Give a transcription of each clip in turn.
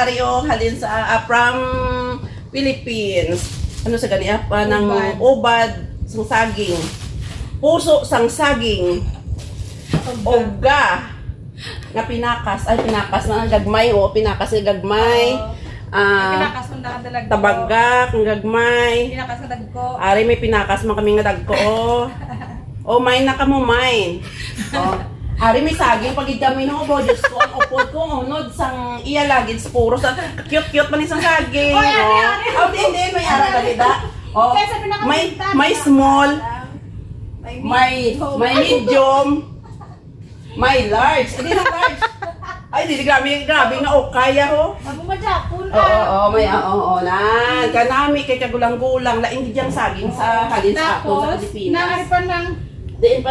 sari-sari o halin sa from Philippines. Ano sa ganiya pa ng ubad sang saging. Puso sang saging. Oga. Nga pinakas, ay pinakas na gagmay o pinakas nga gagmay. Pinakas mo na dalag ko. Tabagak nga gagmay. Pinakas na dag ko. Ari may pinakas man kami nga dagko. O mine na kamo mine. O ari may saging pagid kami no bo Diyos ko ang upod ko unod sang iya lagid puro sa cute man isang saging. O din may ara dalida. O may small, may medium, may large. Hindi na large. Ay, di grabe nga o kaya ho. Abo majapon Oo, may na. Kanami kay kagulang-gulang la hindi diyang saging sa halin sa ato sa Pilipinas. Nakaripan ng Diin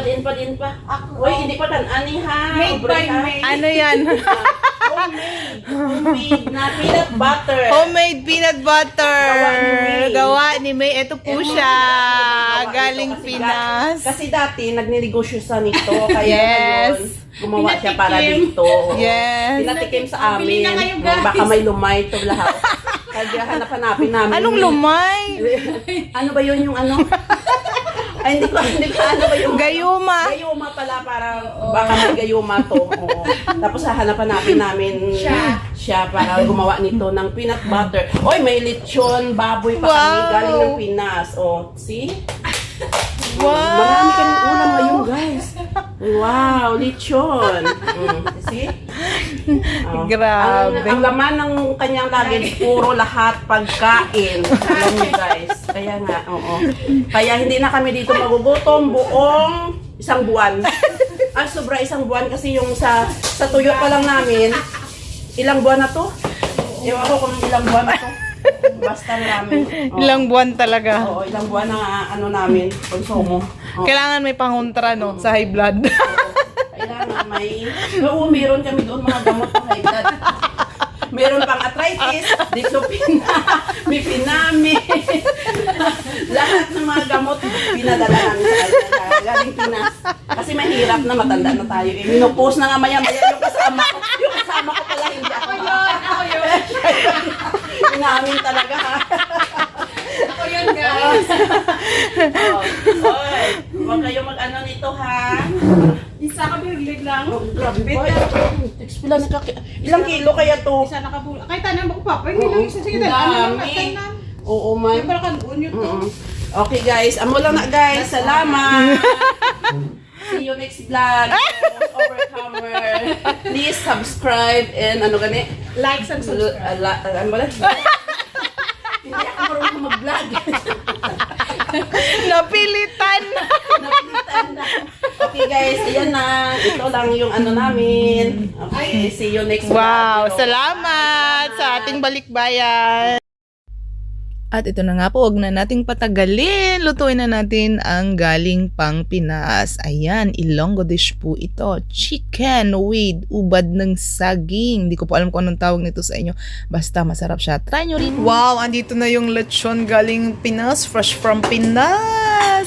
pa. Uy, hindi pa tan-ani ha. made by May. Ano yan? Homemade na peanut butter. Homemade peanut butter. Gawa Gawa ni ni May. May. Ito po siya. Galing Pinas. Kasi dati nagnenegosyo sa nito kaya Yes. ngayon gumawa siya para dito. Yes. Pinatikim sa amin. Bili na kayo, guys. Baka may lumay to lahat. Kaya hanap-hanapin namin. Anong lumay? Ano ba yun yung ano? Ay, hindi ko ano ba yung Gayuma. Gayuma pala para baka may gayuma to. Oo. Tapos hahanapan namin siya para gumawa nito ng peanut butter. Oy, may lechon, baboy pa kami Wow. galing ng Pinas. Oh, see? Wow. Marami kaming ulam ngayon, guys. Wow, lechon. See? Oh. Grabe. Ang laman ng kanyang luggage, puro lahat pagkain. Alam niyo, guys. Kaya nga, oo. Kaya hindi na kami dito magugutom buong isang buwan. Sobra isang buwan kasi yung sa tuyo pa lang namin, ilang buwan na to? Ewan ko kung ilang buwan na to. Basta namin. Oo. Ilang buwan talaga. Oo, ilang buwan na ano namin, konsumo. Oo. Kailangan may pangontra, no? Sa high blood. Kailangan may... Oo, meron kami doon mga gamot ng high blood. Meron pang arthritis, diklopina, mipinami. Lahat ng mga gamot pinadala namin sa galing Pinas. Kasi mahirap na, matanda na tayo. Minupos na nga maya-maya yung kasama ko. Yung kasama ko pala hindi ako. Ako yun. Inamin talaga ha. Ako yun, guys. Oy, huwag kayo mag-ano nito ha. Isa ka birlig lang. Oh, grabe ba? Ilang kilo kaya to? Isa nakabula. Kahit tanan mo ko pa. Hindi lang isa. Sige, ano lang Dami. natin. Oo, Yung man. pala kan unyo to. Okay guys, amo lang na guys. Salamat. See you next vlog. Overcomer. Please subscribe and ano gani? Likes and subscribe. Ano ba? Hindi ako marunong mag-vlog. Napilitan. Napilitan na. Okay guys, ayan na. Ito lang yung ano namin. Okay, see you next Wow. vlog. Salamat sa ating balikbayan. At ito na nga po, huwag na nating patagalin. Lutuin na natin ang galing pang Pinas. Ayan, Ilonggo dish po ito. Chicken with ubad ng saging. Hindi ko po alam kung anong tawag nito sa inyo. Basta masarap siya. Try nyo rin. Wow, andito na yung lechon galing Pinas. Fresh from Pinas.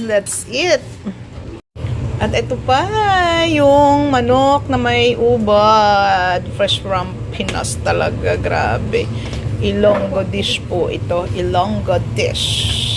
That's it. At ito pa, yung manok na may ubad. Fresh from Pinas talaga. Grabe. Ilonggo dish po ito. Ilonggo dish.